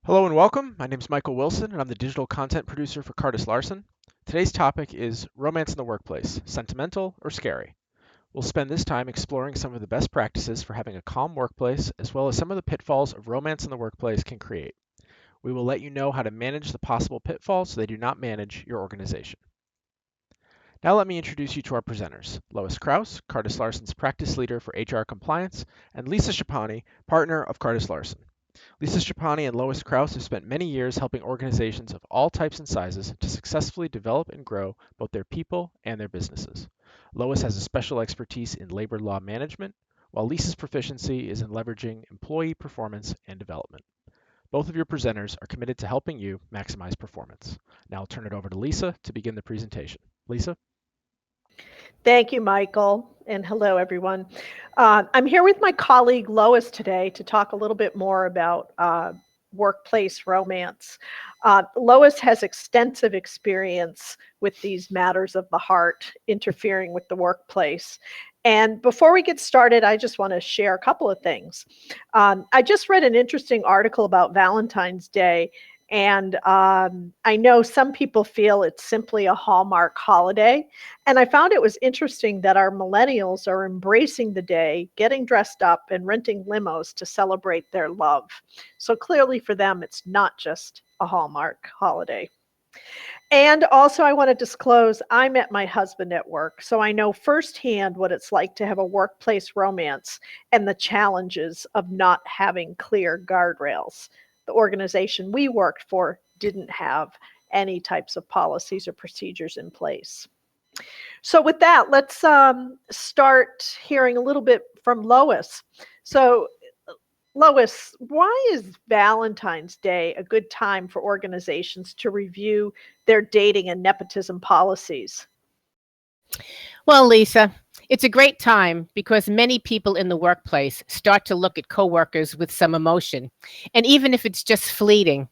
Hello and welcome. My name is Michael Wilson, and I'm the digital content producer for KardasLarson. Today's topic is romance in the workplace, sentimental or scary. We'll spend this time exploring some of the best practices for having a calm workplace, as well as some of the pitfalls of romance in the workplace can create. We will let you know how to manage the possible pitfalls so they do not manage your organization. Now let me introduce you to our presenters, Lois Krause, KardasLarson's practice leader for HR compliance, and Lisa Schapani, partner of KardasLarson. Lisa Schapani and Lois Krause have spent many years helping organizations of all types and sizes to successfully develop and grow both their people and their businesses. Lois has a special expertise in labor law management, while Lisa's proficiency is in leveraging employee performance and development. Both of your presenters are committed to helping you maximize performance. Now I'll turn it over to Lisa to begin the presentation. Lisa? Thank you, Michael, and hello, everyone. I'm here with my colleague Lois today to talk a little bit more about workplace romance. Lois has extensive experience with these matters of the heart interfering with the workplace. And before we get started, I just want to share a couple of things. I just read an interesting article about Valentine's Day. And I know some people feel it's simply a Hallmark holiday. And I found it was interesting that our millennials are embracing the day, getting dressed up, and renting limos to celebrate their love. So clearly for them, it's not just a Hallmark holiday. And also, I want to disclose I met my husband at work, so I know firsthand what it's like to have a workplace romance and the challenges of not having clear guardrails. The organization we worked for didn't have any types of policies or procedures in place. So with that, let's start hearing a little bit from Lois. So Lois, why is Valentine's Day a good time for organizations to review their dating and nepotism policies? Well, Lisa, it's a great time because many people in the workplace start to look at coworkers with some emotion. And even if it's just fleeting,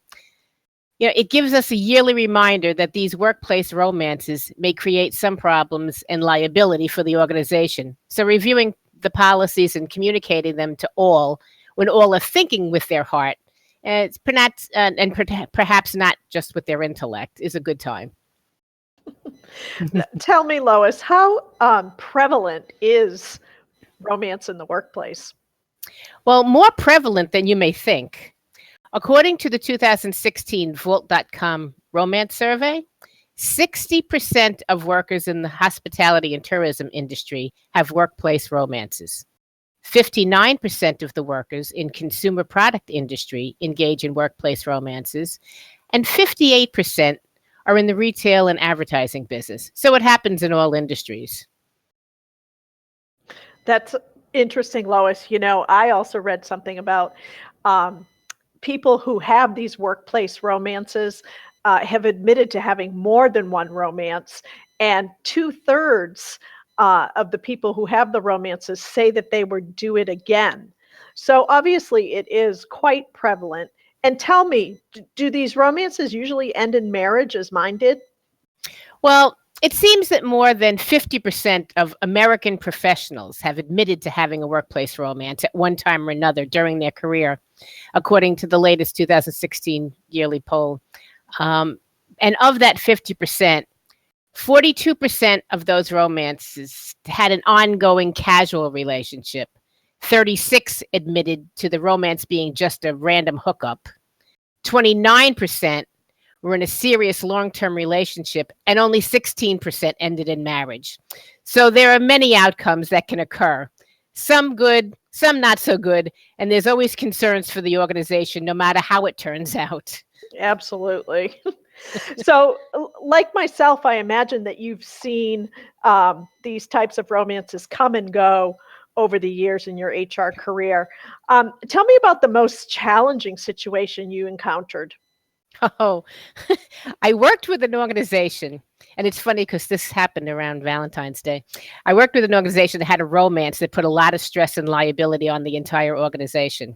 it gives us a yearly reminder that these workplace romances may create some problems and liability for the organization. So reviewing the policies and communicating them to all when all are thinking with their heart, and perhaps not just with their intellect, is a good time. Tell me, Lois, how prevalent is romance in the workplace? Well, more prevalent than you may think. According to the 2016 Vault.com romance survey, 60% of workers in the hospitality and tourism industry have workplace romances. 59% of the workers in consumer product industry engage in workplace romances, and 58% are in the retail and advertising business. So it happens in all industries. That's interesting, Lois. I also read something about people who have these workplace romances have admitted to having more than one romance, and 2/3 of the people who have the romances say that they would do it again. So obviously it is quite prevalent. And tell me, do these romances usually end in marriage as mine did? Well, it seems that more than 50% of American professionals have admitted to having a workplace romance at one time or another during their career, according to the latest 2016 yearly poll. And of that 50%, 42% of those romances had an ongoing casual relationship. 36 admitted to the romance being just a random hookup. 29% were in a serious long-term relationship, and only 16% ended in marriage. So there are many outcomes that can occur. Some good, some not so good, and there's always concerns for the organization, no matter how it turns out. Absolutely. So, like myself, I imagine that you've seen these types of romances come and go over the years in your HR career. Tell me about the most challenging situation you encountered. Oh, I worked with an organization, and it's funny because this happened around Valentine's Day. I worked with an organization that had a romance that put a lot of stress and liability on the entire organization.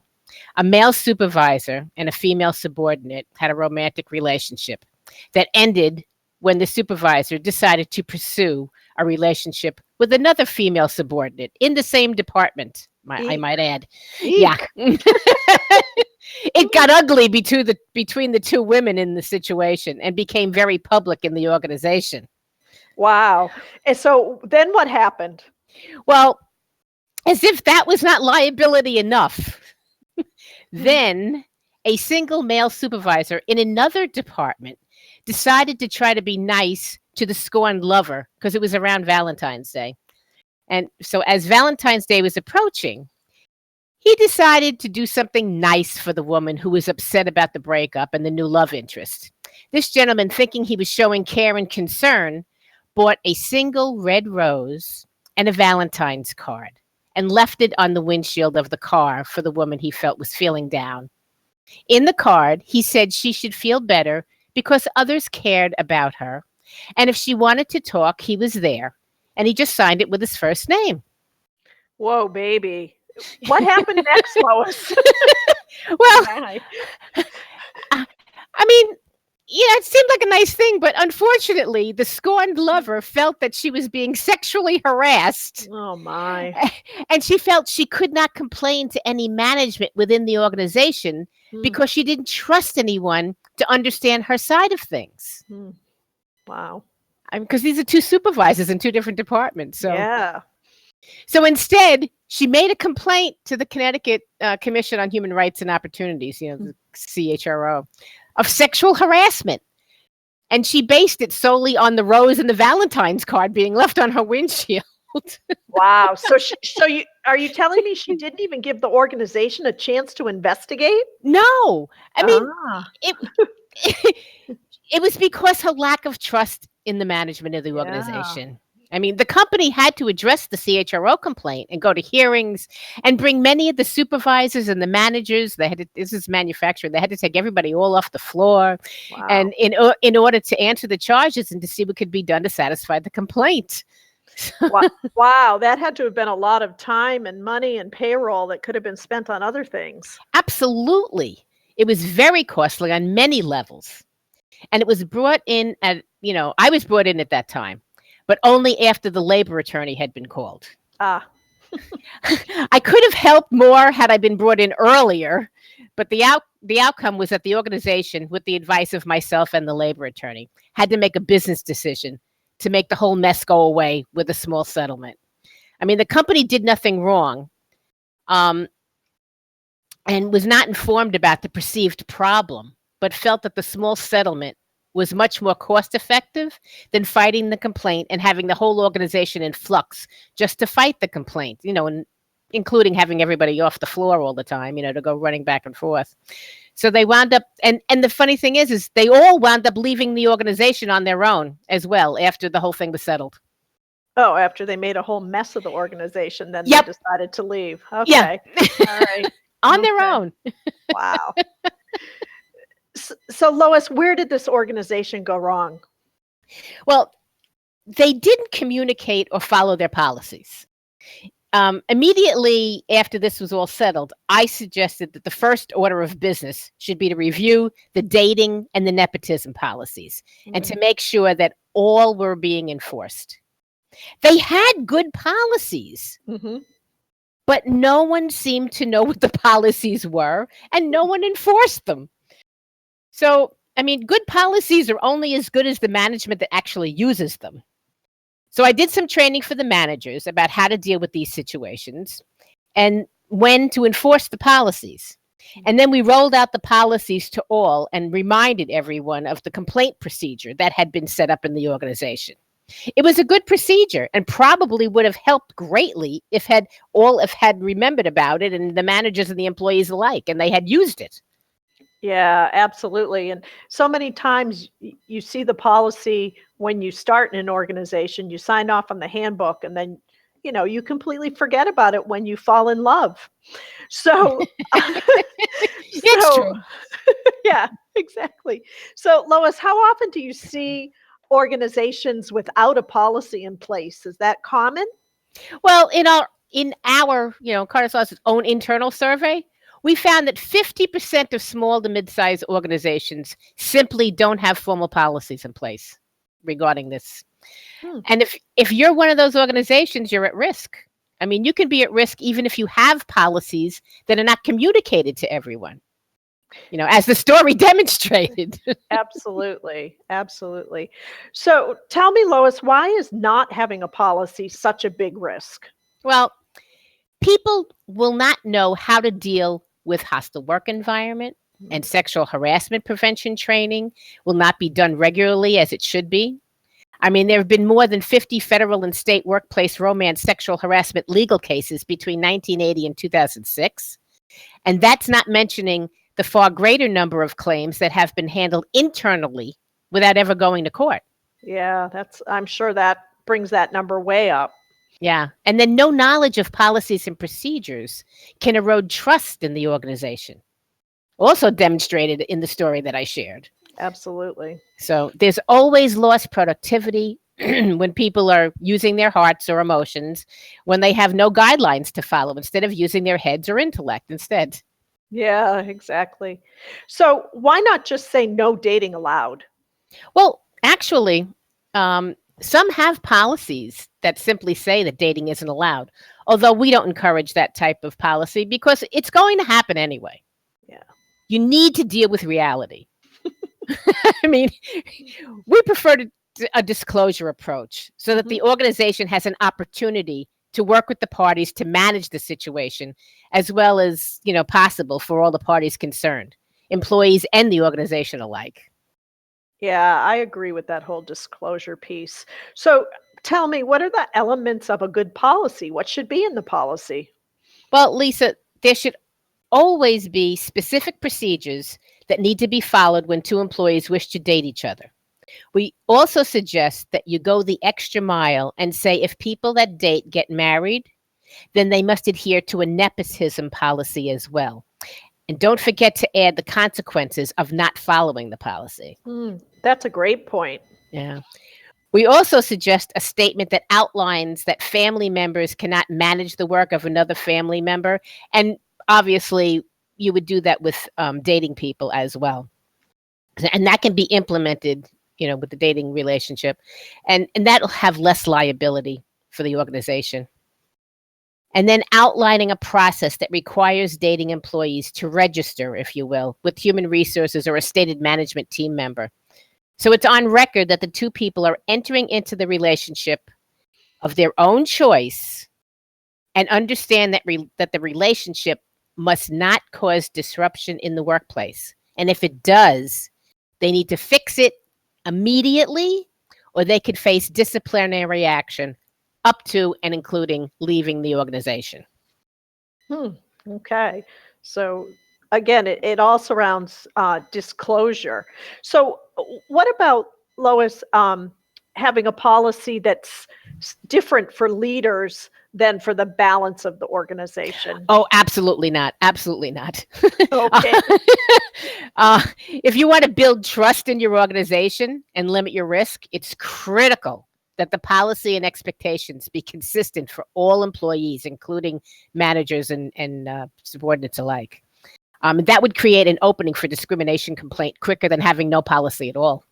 A male supervisor and a female subordinate had a romantic relationship that ended when the supervisor decided to pursue a relationship with another female subordinate in the same department. I might add. Eek. Yeah. It got ugly between the two women in the situation and became very public in the organization. Wow. And so then what happened? Well, as if that was not liability enough, then a single male supervisor in another department decided to try to be nice to the scorned lover because it was around Valentine's Day. And so as Valentine's Day was approaching, he decided to do something nice for the woman who was upset about the breakup and the new love interest. This gentleman, thinking he was showing care and concern, bought a single red rose and a Valentine's card and left it on the windshield of the car for the woman he felt was feeling down. In the card, he said she should feel better because others cared about her. And if she wanted to talk, he was there. And he just signed it with his first name. Whoa, baby. What happened next, Lois? Well, I mean, yeah, it seemed like a nice thing, but unfortunately, the scorned lover felt that she was being sexually harassed. Oh, my. And she felt she could not complain to any management within the organization because she didn't trust anyone to understand her side of things. Wow. Because these are two supervisors in two different departments. So. Yeah. So instead, she made a complaint to the Connecticut Commission on Human Rights and Opportunities, the CHRO, of sexual harassment. And she based it solely on the rose and the Valentine's card being left on her windshield. Wow. So are you telling me she didn't even give the organization a chance to investigate? No. I mean, it was because her lack of trust in the management of the organization. I mean, the company had to address the CHRO complaint and go to hearings and bring many of the supervisors and the managers. This is manufacturing. They had to take everybody all off the floor, and in order to answer the charges and to see what could be done to satisfy the complaint. Wow, that had to have been a lot of time and money and payroll that could have been spent on other things. Absolutely, it was very costly on many levels, and it was brought in at I was brought in at that time. But only after the labor attorney had been called. I could have helped more had I been brought in earlier, but the outcome was that the organization, with the advice of myself and the labor attorney, had to make a business decision to make the whole mess go away with a small settlement. I mean, the company did nothing wrong and was not informed about the perceived problem, but felt that the small settlement was much more cost-effective than fighting the complaint and having the whole organization in flux just to fight the complaint, and including having everybody off the floor all the time, to go running back and forth. So they wound up, and the funny thing is they all wound up leaving the organization on their own as well after the whole thing was settled. Oh, after they made a whole mess of the organization, then they decided to leave. Okay. Yeah. All right. On their own. Wow. So Lois, where did this organization go wrong? Well, they didn't communicate or follow their policies. Immediately after this was all settled, I suggested that the first order of business should be to review the dating and the nepotism policies and to make sure that all were being enforced. They had good policies, but no one seemed to know what the policies were, and no one enforced them. So, I mean, good policies are only as good as the management that actually uses them. So I did some training for the managers about how to deal with these situations and when to enforce the policies. And then we rolled out the policies to all and reminded everyone of the complaint procedure that had been set up in the organization. It was a good procedure and probably would have helped greatly if had remembered about it, and the managers and the employees alike, and they had used it. Yeah, absolutely. And so many times you see the policy when you start in an organization, you sign off on the handbook, and then, you completely forget about it when you fall in love. So, it's true. Yeah, exactly. So Lois, how often do you see organizations without a policy in place? Is that common? Well, in our KardasLarson's own internal survey, we found that 50% of small to mid-sized organizations simply don't have formal policies in place regarding this. And if you're one of those organizations, you're at risk. I mean, you can be at risk even if you have policies that are not communicated to everyone, as the story demonstrated. Absolutely. Absolutely. So tell me, Lois, why is not having a policy such a big risk? Well, people will not know how to deal with hostile work environment, and sexual harassment prevention training will not be done regularly as it should be. I mean, there have been more than 50 federal and state workplace romance sexual harassment legal cases between 1980 and 2006. And that's not mentioning the far greater number of claims that have been handled internally without ever going to court. Yeah, I'm sure that brings that number way up. Yeah. And then no knowledge of policies and procedures can erode trust in the organization. Also demonstrated in the story that I shared. Absolutely. So there's always lost productivity when people are using their hearts or emotions, when they have no guidelines to follow instead of using their heads or intellect instead. Yeah, exactly. So why not just say no dating allowed? Well, actually, some have policies that simply say that dating isn't allowed, although we don't encourage that type of policy because it's going to happen anyway. Yeah. You need to deal with reality. I mean, we prefer a disclosure approach so that the organization has an opportunity to work with the parties to manage the situation as well as, possible for all the parties concerned, employees and the organization alike. Yeah, I agree with that whole disclosure piece. So tell me, what are the elements of a good policy? What should be in the policy? Well, Lisa, there should always be specific procedures that need to be followed when two employees wish to date each other. We also suggest that you go the extra mile and say if people that date get married, then they must adhere to a nepotism policy as well. And don't forget to add the consequences of not following the policy. That's a great point. Yeah. We also suggest a statement that outlines that family members cannot manage the work of another family member. And obviously, you would do that with dating people as well. And that can be implemented, with the dating relationship. And that'll have less liability for the organization. And then outlining a process that requires dating employees to register, if you will, with human resources or a stated management team member. So it's on record that the two people are entering into the relationship of their own choice and understand that the relationship must not cause disruption in the workplace. And if it does, they need to fix it immediately, or they could face disciplinary action up to and including leaving the organization. Okay. So again, it all surrounds disclosure. So what about, Lois, having a policy that's different for leaders than for the balance of the organization? Oh, absolutely not. Absolutely not. Okay. If you want to build trust in your organization and limit your risk, it's critical that the policy and expectations be consistent for all employees, including managers and subordinates alike. That would create an opening for discrimination complaint quicker than having no policy at all.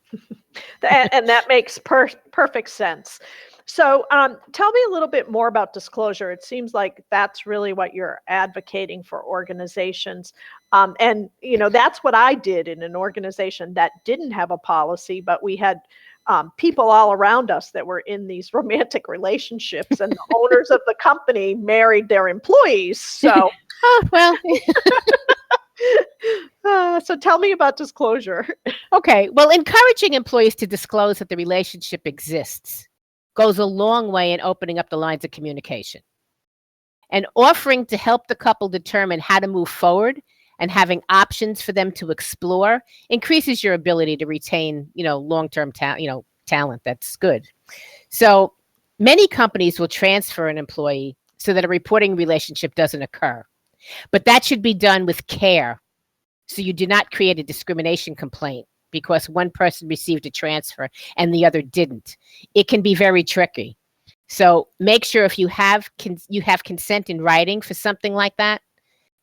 And that makes perfect sense. So tell me a little bit more about disclosure. It seems like that's really what you're advocating for organizations. And, that's what I did in an organization that didn't have a policy, but we had people all around us that were in these romantic relationships, and the owners of the company married their employees. So, so tell me about disclosure. Okay. Well, encouraging employees to disclose that the relationship exists goes a long way in opening up the lines of communication. And offering to help the couple determine how to move forward and having options for them to explore increases your ability to retain, long-term talent that's good. So many companies will transfer an employee so that a reporting relationship doesn't occur. But that should be done with care, so you do not create a discrimination complaint because one person received a transfer and the other didn't. It can be very tricky. So make sure if you have consent in writing for something like that,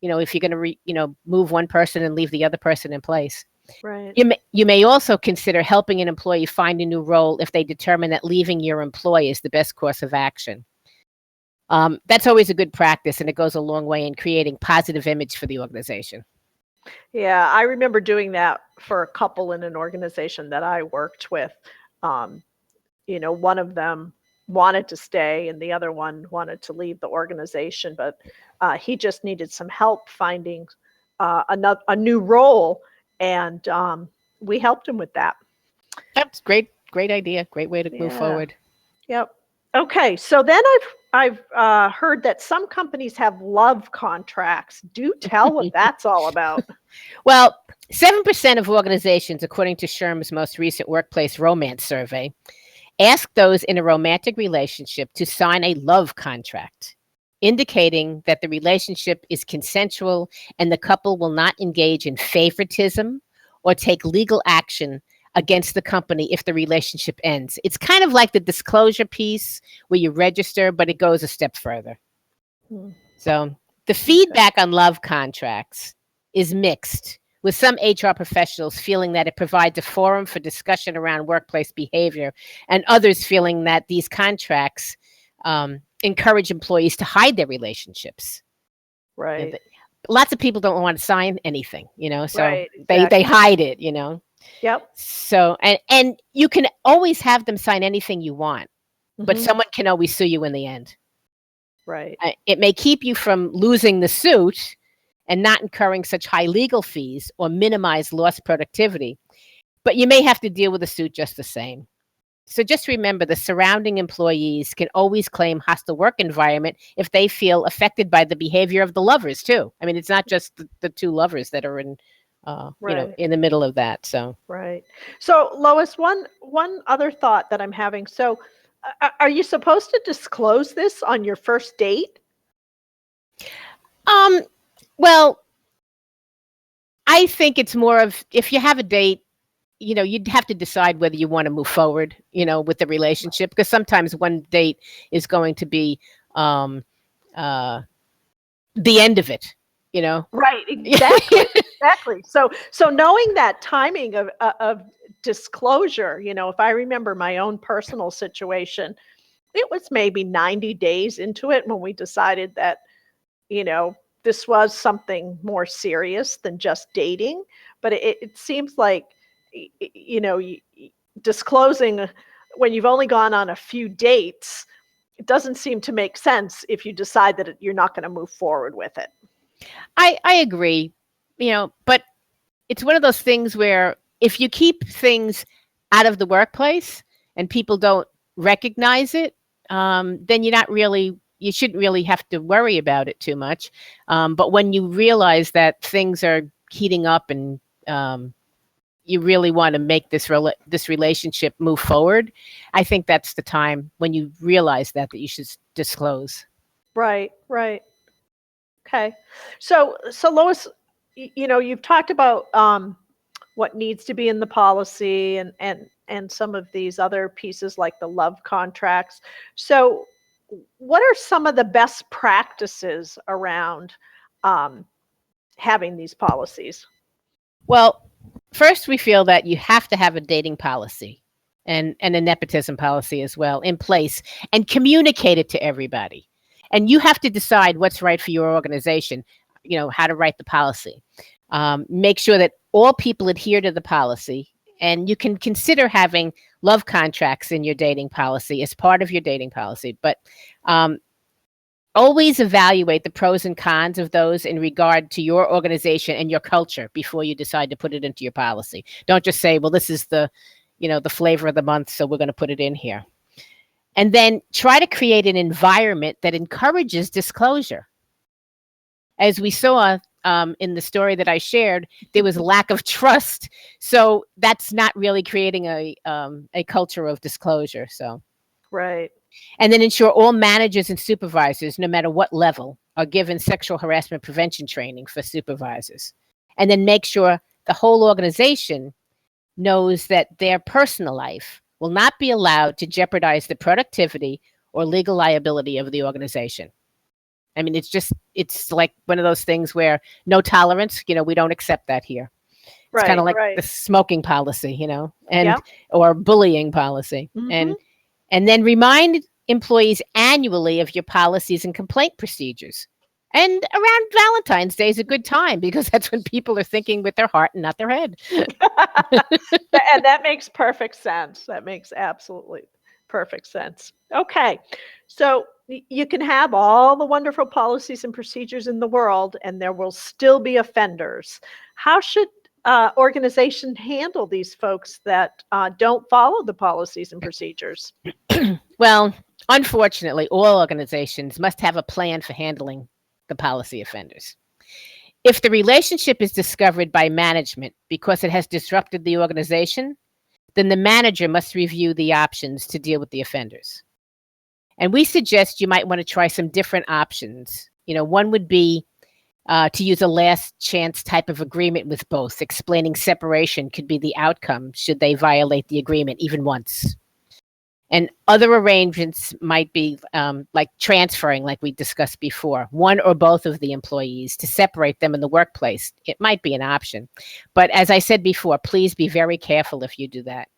if you're going to move one person and leave the other person in place. Right. You may also consider helping an employee find a new role if they determine that leaving your employee is the best course of action. That's always a good practice, and it goes a long way in creating positive image for the organization. Yeah, I remember doing that for a couple in an organization that I worked with. Um, one of them wanted to stay and the other one wanted to leave the organization, but he just needed some help finding a new role, and we helped him with that. That's great. Great idea. Great way to move Yeah. forward. Yep. Okay, so then I've heard that some companies have love contracts. Do tell what that's all about. Well, 7% of organizations, according to SHRM's most recent workplace romance survey, ask those in a romantic relationship to sign a love contract, indicating that the relationship is consensual and the couple will not engage in favoritism or take legal action against the company if the relationship ends. It's kind of like the disclosure piece where you register, but it goes a step further. So the feedback on love contracts is mixed, with some HR professionals feeling that it provides a forum for discussion around workplace behavior, and others feeling that these contracts encourage employees to hide their relationships. Right. Lots of people don't want to sign anything, so Right, they exactly. hide it, Yep. So, and you can always have them sign anything you want, but Mhm. someone can always sue you in the end. Right. It may keep you from losing the suit and not incurring such high legal fees or minimize lost productivity, but you may have to deal with the suit just the same. So just remember, the surrounding employees can always claim hostile work environment if they feel affected by the behavior of the lovers too. I mean, it's not just the two lovers that are in, Right. in the middle of that. So Right. So Lois, one other thought that I'm having. So are you supposed to disclose this on your first date? Well, I think it's more of, if you have a date, you'd have to decide whether you want to move forward, with the relationship, because sometimes one date is going to be the end of it, Right. Exactly. Exactly. So knowing that timing of disclosure, if I remember my own personal situation, it was maybe 90 days into it when we decided that, this was something more serious than just dating. But it seems like, disclosing when you've only gone on a few dates, it doesn't seem to make sense if you decide that you're not going to move forward with it. I agree, but it's one of those things where if you keep things out of the workplace and people don't recognize it, then you shouldn't really have to worry about it too much. But when you realize that things are heating up and you really want to make this relationship move forward, I think that's the time when you realize that you should disclose. Right, right. Okay. So Lois, you've talked about what needs to be in the policy and some of these other pieces like the love contracts. So what are some of the best practices around having these policies? Well, first, we feel that you have to have a dating policy and a nepotism policy as well in place, and communicate it to everybody. And you have to decide what's right for your organization, how to write the policy. Make sure that all people adhere to the policy, and you can consider having love contracts in your dating policy as part of your dating policy. But always evaluate the pros and cons of those in regard to your organization and your culture before you decide to put it into your policy. Don't just say, well, this is the flavor of the month, so we're going to put it in here. And then try to create an environment that encourages disclosure. As we saw in the story that I shared, there was a lack of trust. So that's not really creating a culture of disclosure. So, right. And then ensure all managers and supervisors, no matter what level, are given sexual harassment prevention training for supervisors. And then make sure the whole organization knows that their personal life will not be allowed to jeopardize the productivity or legal liability of the organization. I mean, it's like one of those things where no tolerance, we don't accept that here. It's kind of like the smoking policy, and or bullying policy. Mm-hmm. And then remind employees annually of your policies and complaint procedures. And around Valentine's Day is a good time because that's when people are thinking with their heart and not their head. And that makes perfect sense. That makes absolutely perfect sense. Okay. So you can have all the wonderful policies and procedures in the world, and there will still be offenders. How should organizations handle these folks that don't follow the policies and procedures? Well, unfortunately, all organizations must have a plan for handling the policy offenders. If the relationship is discovered by management because it has disrupted the organization, then the manager must review the options to deal with the offenders. And we suggest you might want to try some different options. One would be to use a last chance type of agreement with both, explaining separation could be the outcome should they violate the agreement even once. And other arrangements might be like transferring, like we discussed before, one or both of the employees to separate them in the workplace. It might be an option. But as I said before, please be very careful if you do that.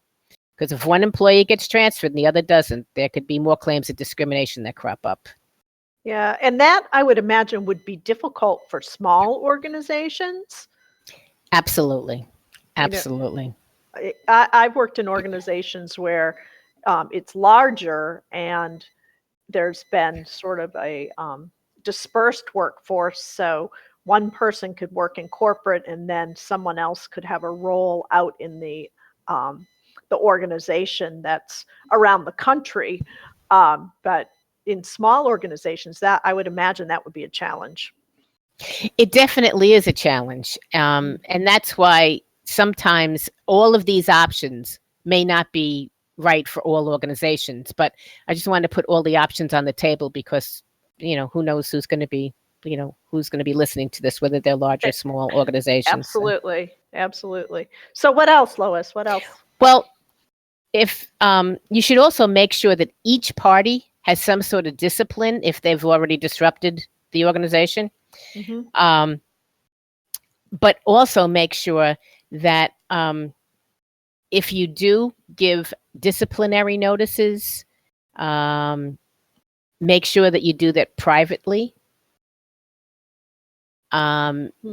Because if one employee gets transferred and the other doesn't, there could be more claims of discrimination that crop up. Yeah, and that I would imagine would be difficult for small organizations. Absolutely. Absolutely. I've worked in organizations where it's larger and there's been sort of a dispersed workforce. So one person could work in corporate and then someone else could have a role out in the organization that's around the country. But in small organizations, that I would imagine that would be a challenge. It definitely is a challenge. And that's why sometimes all of these options may not be right for all organizations. But I just wanted to put all the options on the table because, who knows who's going to be listening to this, whether they're large or small organizations. Absolutely. Absolutely. So what else, Lois? What else? Well, if you should also make sure that each party has some sort of discipline if they've already disrupted the organization. Mm-hmm. But also make sure that if you do give disciplinary notices, make sure that you do that privately.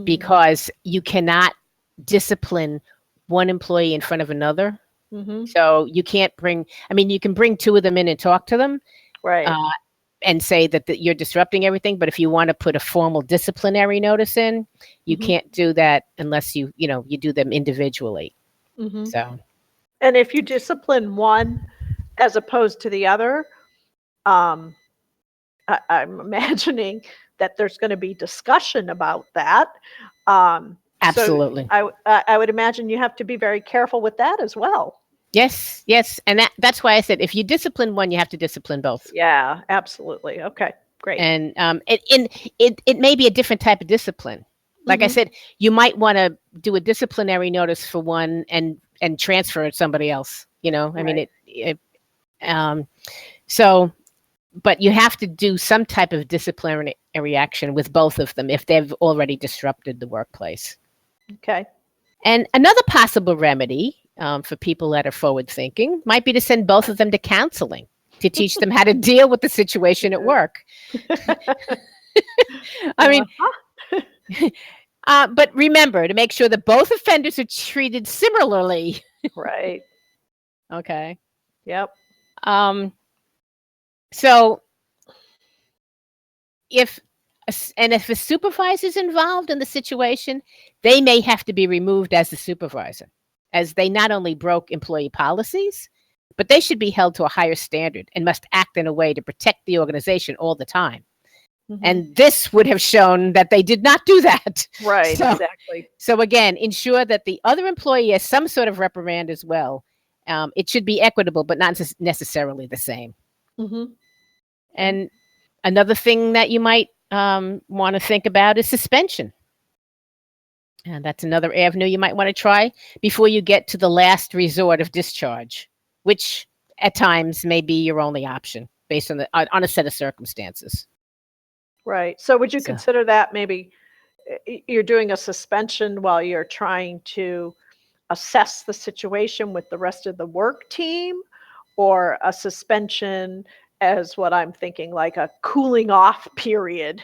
Because you cannot discipline one employee in front of another. Mm-hmm. So you can't you can bring two of them in and talk to them. Right. And say that you're disrupting everything. But if you want to put a formal disciplinary notice in, you can't do that unless you do them individually. Mm-hmm. So, and if you discipline one as opposed to the other, I'm imagining that there's going to be discussion about that. Absolutely. So I would imagine you have to be very careful with that as well. Yes. And that's why I said if you discipline one, you have to discipline both. Yeah, absolutely. Okay, great. And it may be a different type of discipline. Like I said, you might want to do a disciplinary notice for one and transfer it to somebody else. Right. But you have to do some type of disciplinary action with both of them if they've already disrupted the workplace. Okay. And another possible remedy for people that are forward thinking might be to send both of them to counseling to teach them how to deal with the situation at work. But remember to make sure that both offenders are treated similarly. Right. Okay. Yep. So if a supervisor is involved in the situation, they may have to be removed as the supervisor, as they not only broke employee policies, but they should be held to a higher standard and must act in a way to protect the organization all the time. Mm-hmm. And this would have shown that they did not do that. Right, exactly. So again, ensure that the other employee has some sort of reprimand as well. It should be equitable, but not necessarily the same. Mm-hmm. And another thing that you might want to think about is suspension. And that's another avenue you might want to try before you get to the last resort of discharge, which at times may be your only option based on a set of circumstances. Right. So would you consider that maybe you're doing a suspension while you're trying to assess the situation with the rest of the work team, or a suspension as what I'm thinking, like a cooling off period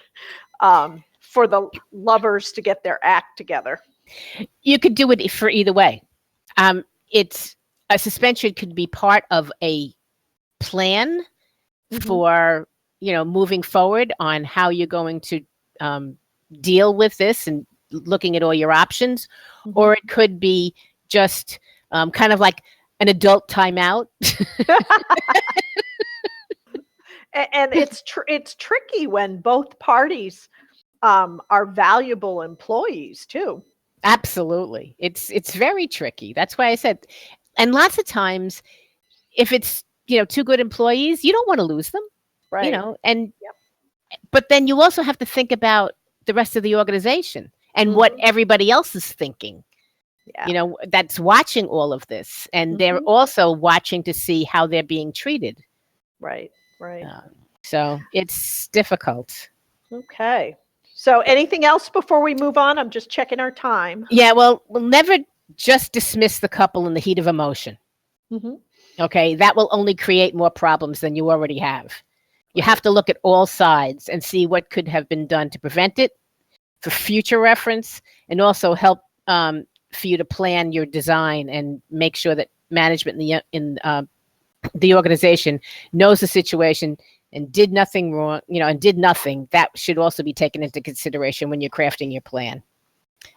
for the lovers to get their act together. You could do it for either way. It's a suspension could be part of a plan for moving forward on how you're going to deal with this and looking at all your options, or it could be just kind of like an adult timeout. And it's tricky when both parties are valuable employees too. Absolutely. It's very tricky. That's why I said, and lots of times if it's, two good employees, you don't want to lose them, Right. and but then you also have to think about the rest of the organization and what everybody else is thinking. Yeah. That's watching all of this, and they're also watching to see how they're being treated. Right. So it's difficult. Okay. So anything else before we move on? I'm just checking our time. Yeah, well, we'll never just dismiss the couple in the heat of emotion. Okay, that will only create more problems than you already have. You have to look at all sides and see what could have been done to prevent it for future reference, and also help for you to plan your design and make sure that management in the organization knows the situation and did nothing wrong, and did nothing. That should also be taken into consideration when you're crafting your plan.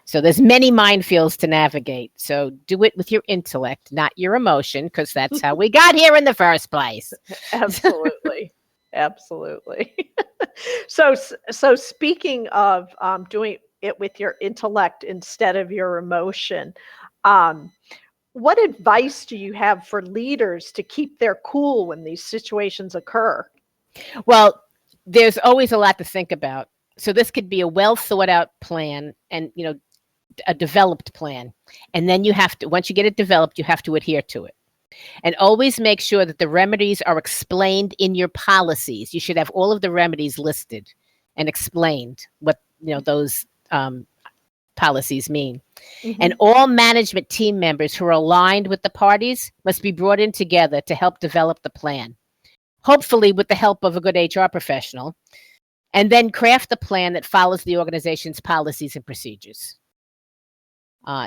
So there's many minefields to navigate. So do it with your intellect, not your emotion, because that's how we got here in the first place. Absolutely. Absolutely. So speaking of doing it with your intellect instead of your emotion, what advice do you have for leaders to keep their cool when these situations occur? Well, there's always a lot to think about. So this could be a well thought out plan, and a developed plan. And then you have to, once you get it developed, you have to adhere to it. And always make sure that the remedies are explained in your policies. You should have all of the remedies listed and explained what those policies mean. And all management team members who are aligned with the parties must be brought in together to help develop the plan, hopefully with the help of a good HR professional, and then craft the plan that follows the organization's policies and procedures.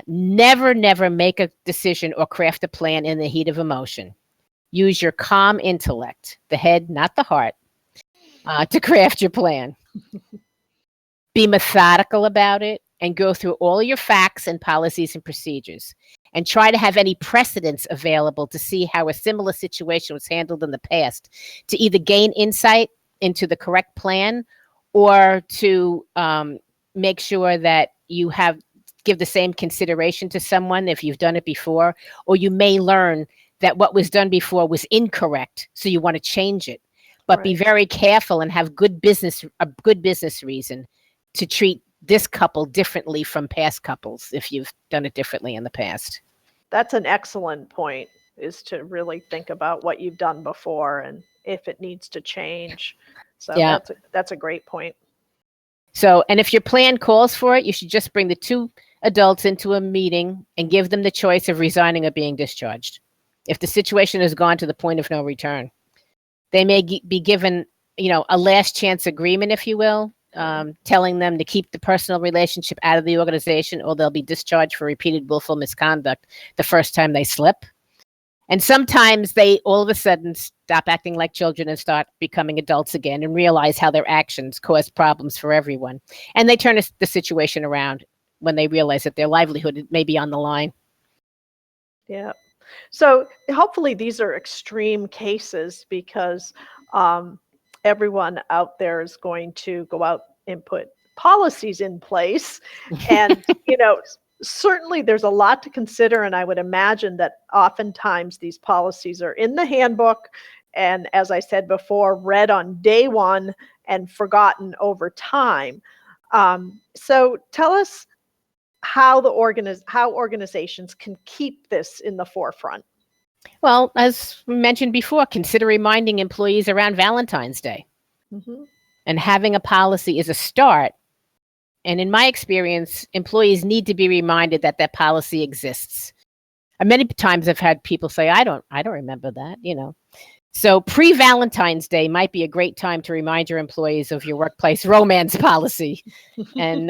Never make a decision or craft a plan in the heat of emotion. Use your calm intellect, the head, not the heart, to craft your plan. Be methodical about it and go through all your facts and policies and procedures, and try to have any precedents available to see how a similar situation was handled in the past, to either gain insight into the correct plan, or to make sure that you give the same consideration to someone if you've done it before, or you may learn that what was done before was incorrect, so you want to change it. But be very careful and have a good business reason to treat this couple differently from past couples if you've done it differently in the past. That's an excellent point, is to really think about what you've done before and if it needs to change. So that's a great point. So, and if your plan calls for it, you should just bring the two adults into a meeting and give them the choice of resigning or being discharged. If the situation has gone to the point of no return, they may be given, a last chance agreement, if you will, telling them to keep the personal relationship out of the organization, or they'll be discharged for repeated willful misconduct the first time they slip. And sometimes they all of a sudden stop acting like children and start becoming adults again and realize how their actions cause problems for everyone. And they turn the situation around when they realize that their livelihood may be on the line. Yeah. So hopefully these are extreme cases, because everyone out there is going to go out and put policies in place. And, certainly there's a lot to consider. And I would imagine that oftentimes these policies are in the handbook, and, as I said before, read on day one and forgotten over time. So tell us how organizations can keep this in the forefront. Well, as we mentioned before, consider reminding employees around Valentine's Day. And having a policy is a start. And in my experience, employees need to be reminded that that policy exists. And many times I've had people say, I don't remember that, So pre-Valentine's Day might be a great time to remind your employees of your workplace romance policy and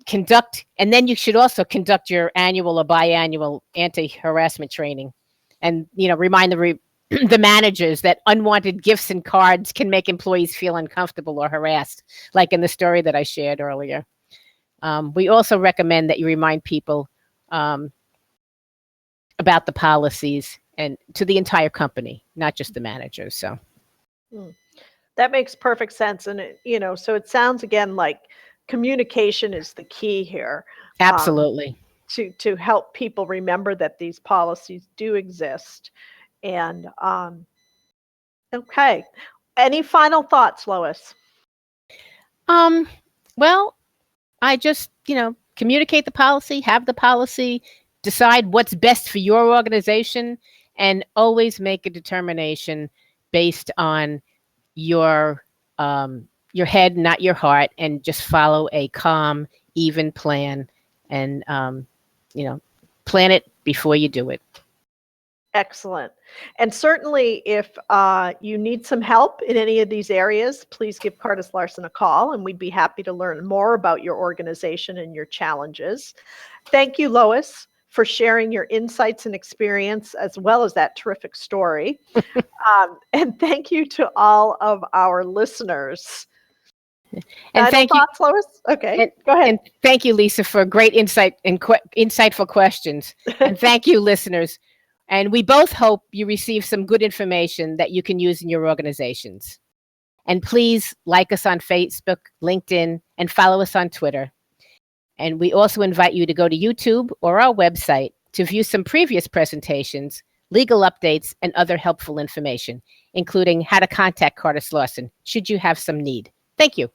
conduct. And then you should also conduct your annual or biannual anti-harassment training, and remind the managers that unwanted gifts and cards can make employees feel uncomfortable or harassed, like in the story that I shared earlier. We also recommend that you remind people about the policies and to the entire company, not just the managers. So that makes perfect sense. And so it sounds again like communication is the key here. Absolutely. To help people remember that these policies do exist. And okay. Any final thoughts, Lois? Well, I just, communicate the policy, have the policy, decide what's best for your organization, and always make a determination based on your head, not your heart, and just follow a calm, even plan, and plan it before you do it. Excellent. And certainly if you need some help in any of these areas, please give KardasLarson a call, and we'd be happy to learn more about your organization and your challenges. Thank you, Lois, for sharing your insights and experience, as well as that terrific story. And thank you to all of our listeners. And thank you, thoughts, Lois? Okay, go ahead. And thank you, Lisa, for great insight and insightful questions. And thank you, listeners. And we both hope you receive some good information that you can use in your organizations. And please like us on Facebook, LinkedIn, and follow us on Twitter. And we also invite you to go to YouTube or our website to view some previous presentations, legal updates, and other helpful information, including how to contact KardasLarson should you have some need. Thank you.